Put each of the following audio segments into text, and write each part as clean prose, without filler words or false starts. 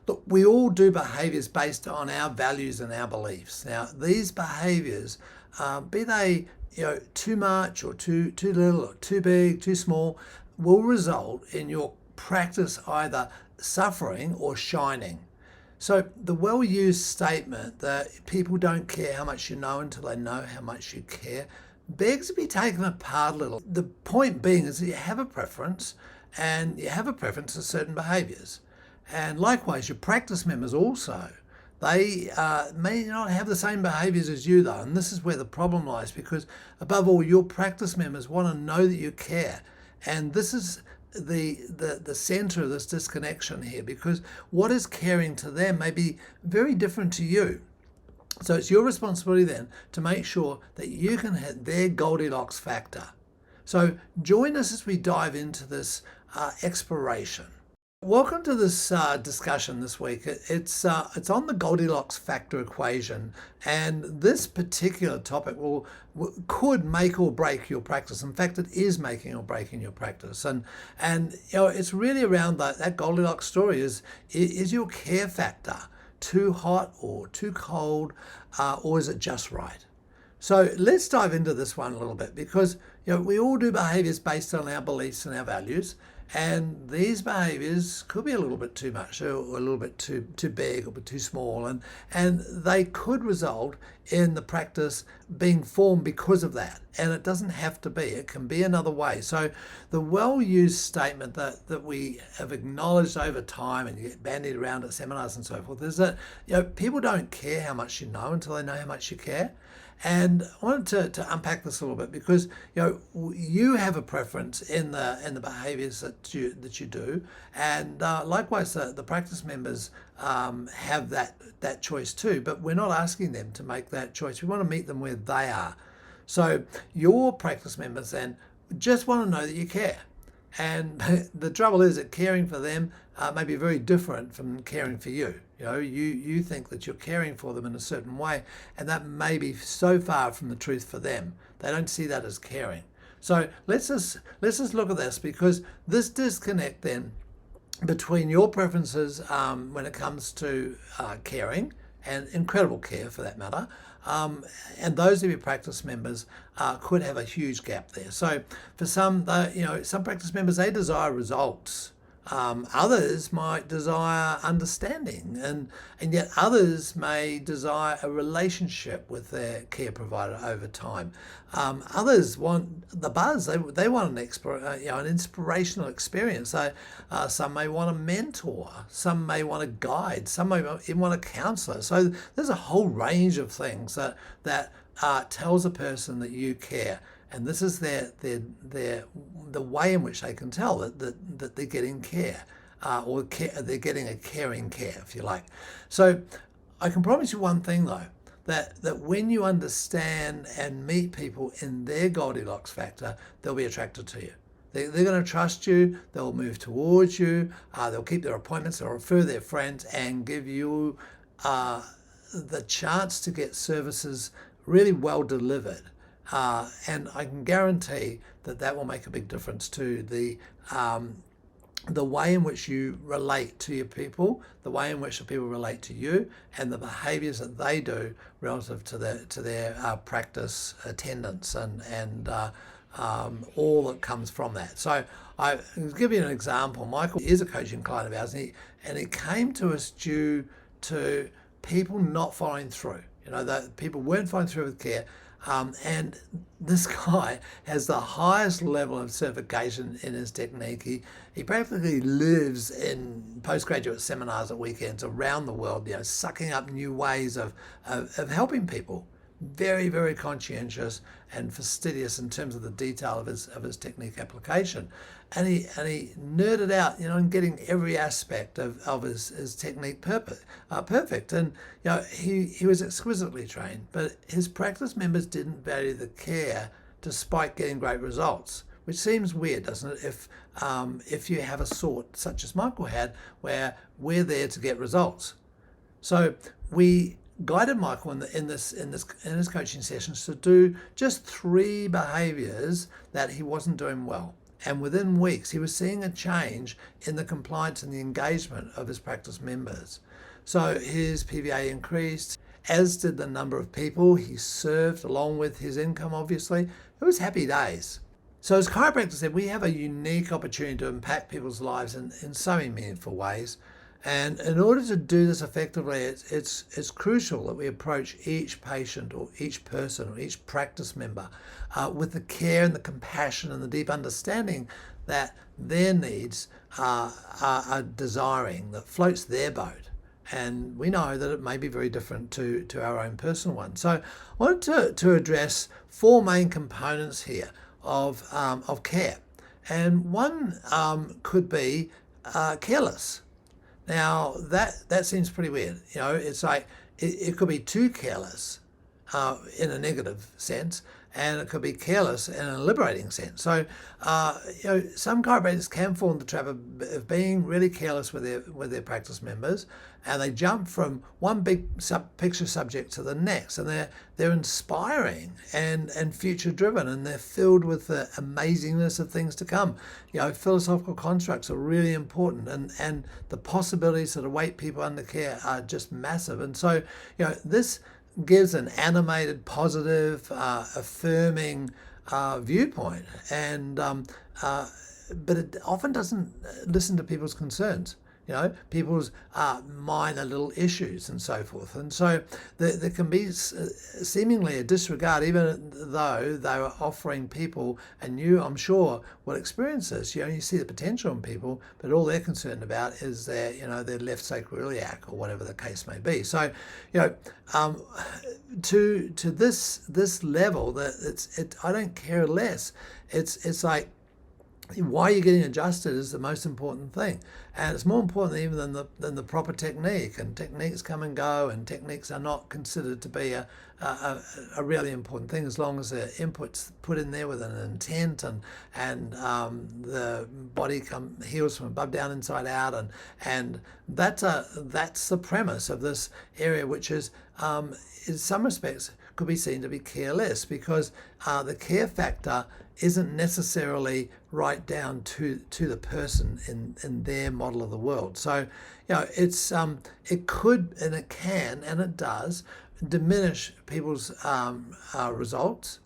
Look, we all do behaviors based on our values and our beliefs. Now, these behaviors, be they too much or too little or too big, too small, will result in your practice either suffering or shining. So the well-used statement that people don't care how much you know until they know how much you care begs to be taken apart a little. The point being is that you have a preference, and you have a preference for certain behaviors. And likewise, your practice members also, they may not have the same behaviors as you though. And this is where the problem lies, because above all, your practice members want to know that you care. And this is the center of this disconnection here, because what is caring to them may be very different to you. So it's your responsibility then to make sure that you can hit their Goldilocks factor. So join us as we dive into this exploration. Welcome to this discussion this week. It's on the Goldilocks factor equation, and this particular topic could make or break your practice. In fact, it is making or breaking your practice, and it's really around that Goldilocks story. Is your care factor too hot or too cold, or is it just right? So let's dive into this one a little bit, because we all do behaviors based on our beliefs and our values. And these behaviors could be a little bit too much, or a little bit too big, or too small, and they could result in the practice being formed because of that. And it doesn't have to be; it can be another way. So the well-used statement that we have acknowledged over time, and you get bandied around at seminars and so forth, is that people don't care how much you know until they know how much you care. And I wanted to unpack this a little bit, because you have a preference in the behaviours that you do, and likewise the practice members have that choice too. But we're not asking them to make that choice. We want to meet them where they are. So your practice members then just want to know that you care. And the trouble is that caring for them may be very different from caring for you. You think that you're caring for them in a certain way, and that may be so far from the truth for them. They don't see that as caring. So let's just look at this, because this disconnect then between your preferences when it comes to caring, and incredible care for that matter, and those of your practice members could have a huge gap there. So for some, some practice members, they desire results. Others might desire understanding, and yet others may desire a relationship with their care provider over time. Others want the buzz. They want an inspirational experience. Some may want a mentor. Some may want a guide. Some may even want a counselor. So there's a whole range of things that tells a person that you care. And this is the way in which they can tell that they're getting care, or they're getting a caring care, if you like. So I can promise you one thing though, that when you understand and meet people in their Goldilocks factor, they'll be attracted to you. They're going to trust you. They'll move towards you. They'll keep their appointments. They'll refer their friends and give you the chance to get services really well delivered. And I can guarantee that will make a big difference to the way in which you relate to your people, the way in which the people relate to you, and the behaviours that they do relative to their practice attendance and all that comes from that. So I'll give you an example. Michael is a coaching client of ours, and he came to us due to people not following through. That people weren't following through with care. And this guy has the highest level of certification in his technique. He practically lives in postgraduate seminars at weekends around the world, sucking up new ways of helping people. Very, very conscientious and fastidious in terms of the detail of his technique application. And he nerded out, in getting every aspect of his technique perfect. And he was exquisitely trained, but his practice members didn't value the care despite getting great results, which seems weird, doesn't it? If you have a sort such as Michael had, where we're there to get results. So we guided Michael in his coaching sessions to do just 3 behaviours that he wasn't doing well. And within weeks, he was seeing a change in the compliance and the engagement of his practice members. So his PVA increased, as did the number of people he served, along with his income, obviously. It was happy days. So as chiropractors said, we have a unique opportunity to impact people's lives in so many meaningful ways. And in order to do this effectively, it's crucial that we approach each patient or each person or each practice member with the care and the compassion and the deep understanding that their needs are desiring, that floats their boat. And we know that it may be very different to our own personal one. So I wanted to address four main components here of care. And one could be careless. Now that seems pretty weird. It's like it could be too careless in a negative sense, and it could be careless in a liberating sense. So some chiropractors can fall into the trap of being really careless with their practice members, and they jump from one big picture subject to the next, and they're inspiring and future driven, and they're filled with the amazingness of things to come. Philosophical constructs are really important, and the possibilities that await people under care are just massive. And so this gives an animated, positive, affirming viewpoint, but it often doesn't listen to people's concerns. People's minor little issues and so forth. And so there can be seemingly a disregard, even though they were offering people, and you, I'm sure, will experience this. You see the potential in people, but all they're concerned about is their left sacroiliac or whatever the case may be. So, to this level, that I don't care less. It's like, why you're getting adjusted is the most important thing, and it's more important even than the proper technique. And techniques come and go, and techniques are not considered to be a really important thing as long as the input's put in there with an intent, and the body heals from above down, inside out, and that's the premise of this area, which is in some respects could be seen to be careless, because the care factor isn't necessarily right down to the person in their model of the world. So, it could, and it can, and it does diminish people's results.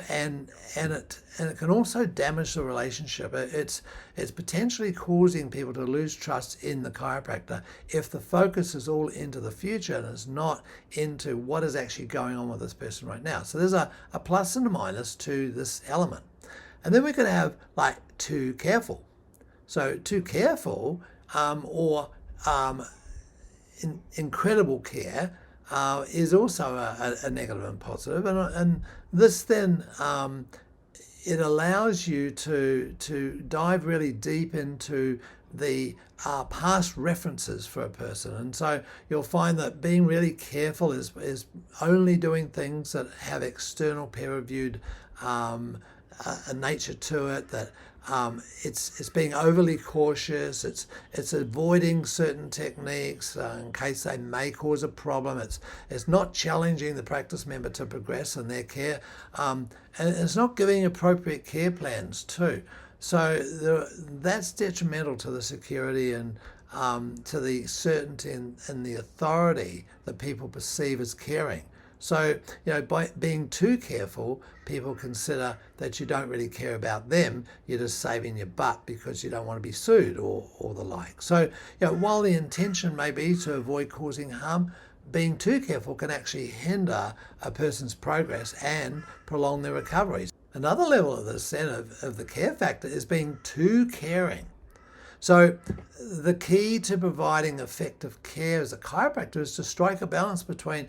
And it can also damage the relationship. It's potentially causing people to lose trust in the chiropractor if the focus is all into the future and is not into what is actually going on with this person right now. So there's a plus and a minus to this element. And then we could have like too careful. So too careful or incredible care is also a negative and positive, and this then it allows you to dive really deep into the past references for a person. And so you'll find that being really careful is only doing things that have external peer-reviewed a nature to it, that it's being overly cautious, it's avoiding certain techniques in case they may cause a problem, it's not challenging the practice member to progress in their care, and it's not giving appropriate care plans too. So that's detrimental to the security and to the certainty and the authority that people perceive as caring. So, by being too careful, people consider that you don't really care about them. You're just saving your butt because you don't want to be sued or the like. So, while the intention may be to avoid causing harm, being too careful can actually hinder a person's progress and prolong their recovery. Another level of this then of the care factor is being too caring. So the key to providing effective care as a chiropractor is to strike a balance between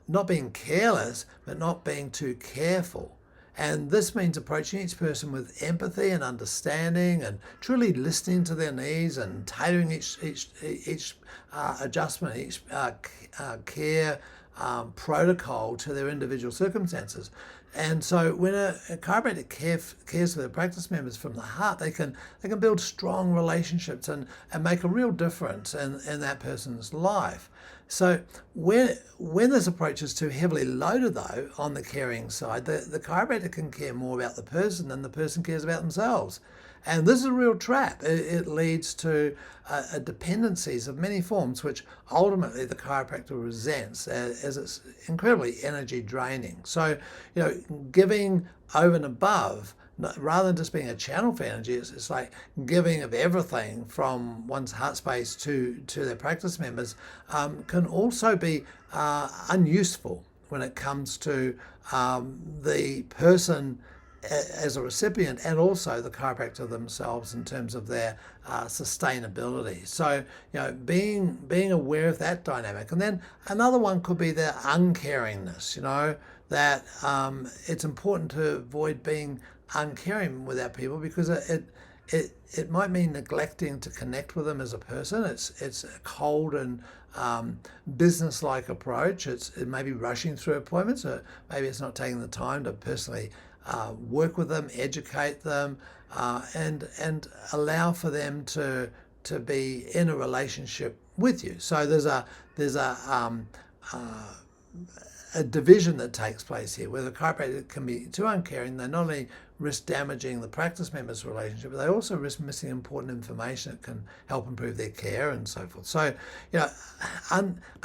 not being careless, but not being too careful. And this means approaching each person with empathy and understanding, and truly listening to their needs and tailoring each adjustment, each care protocol to their individual circumstances. And so when a chiropractor cares for their practice members from the heart, they can build strong relationships and make a real difference in that person's life. So when this approach is too heavily loaded, though, on the caring side, the chiropractor can care more about the person than the person cares about themselves. And this is a real trap. It leads to dependencies of many forms, which ultimately the chiropractor resents as it's incredibly energy draining. So, giving over and above, rather than just being a channel for energy, it's like giving of everything from one's heart space to their practice members can also be unuseful when it comes to the person as a recipient and also the chiropractor themselves in terms of their sustainability. So, being aware of that dynamic. And then another one could be the uncaringness, that it's important to avoid being uncaring with our people because it might mean neglecting to connect with them as a person. It's a cold and business-like approach. It may be rushing through appointments, or maybe it's not taking the time to personally work with them, educate them, and allow for them to be in a relationship with you. So there's a division that takes place here where the chiropractor can be too uncaring. They not only risk damaging the practice member's relationship, but they also risk missing important information that can help improve their care and so forth. So,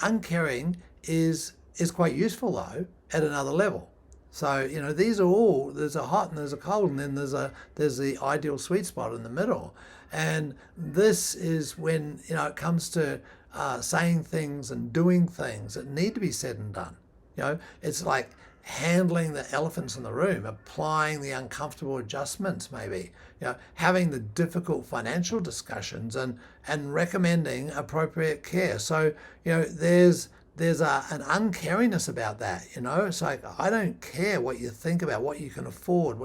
uncaring is quite useful though at another level. So, these are all, there's a hot and there's a cold, and then there's the ideal sweet spot in the middle. And this is when, it comes to saying things and doing things that need to be said and done. It's like handling the elephants in the room, applying the uncomfortable adjustments maybe, having the difficult financial discussions and recommending appropriate care. So, there's an uncaringness about that, It's like, I don't care what you think about what you can afford,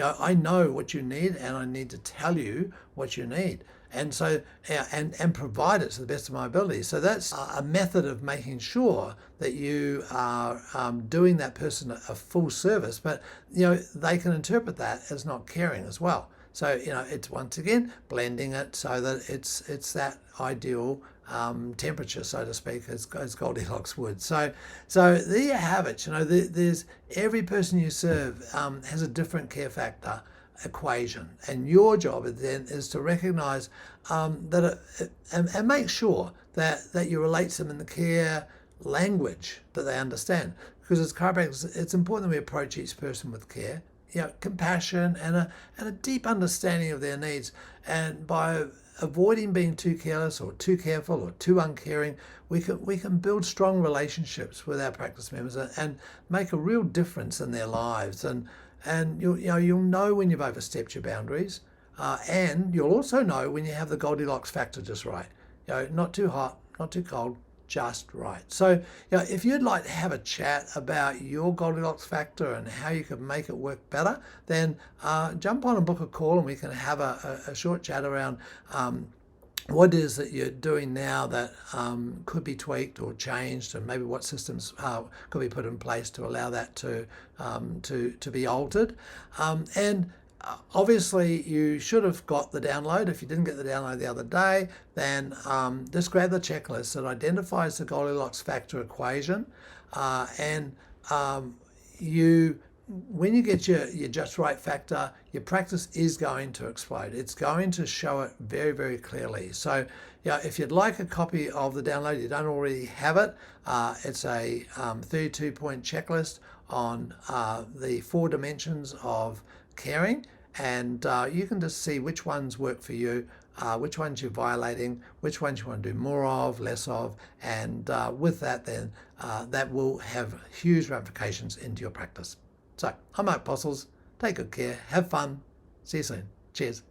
I know what you need and I need to tell you what you need. And so, and provide it to the best of my ability. So that's a method of making sure that you are doing that person a full service, but, they can interpret that as not caring as well. So, it's once again blending it so that it's that ideal temperature, so to speak, as Goldilocks would. So there you have it. There's every person you serve has a different care factor equation, and your job then is to recognize that and make sure that you relate to them in the care language that they understand. Because as chiropractors, it's important that we approach each person with care, compassion and a deep understanding of their needs. And by avoiding being too careless or too careful or too uncaring, we can build strong relationships with our practice members and make a real difference in their lives. And you'll know when you've overstepped your boundaries, and you'll also know when you have the Goldilocks factor just right. Not too hot, not too cold, just right. So, if you'd like to have a chat about your Goldilocks factor and how you can make it work better, then jump on and book a call, and we can have a short chat around what it is that you're doing now that could be tweaked or changed, and maybe what systems could be put in place to allow that to be altered. And obviously, you should have got the download. If you didn't get the download the other day, then just grab the checklist that identifies the Goldilocks factor equation, and when you get your just right factor, your practice is going to explode. It's going to show it very, very clearly. So, if you'd like a copy of the download, you don't already have it, it's a 32-point checklist on the 4 dimensions of caring, and you can just see which ones work for you, which ones you're violating, which ones you want to do more of, less of, and with that then that will have huge ramifications into your practice. So, I'm Mark Postles. Take good care. Have fun. See you soon. Cheers.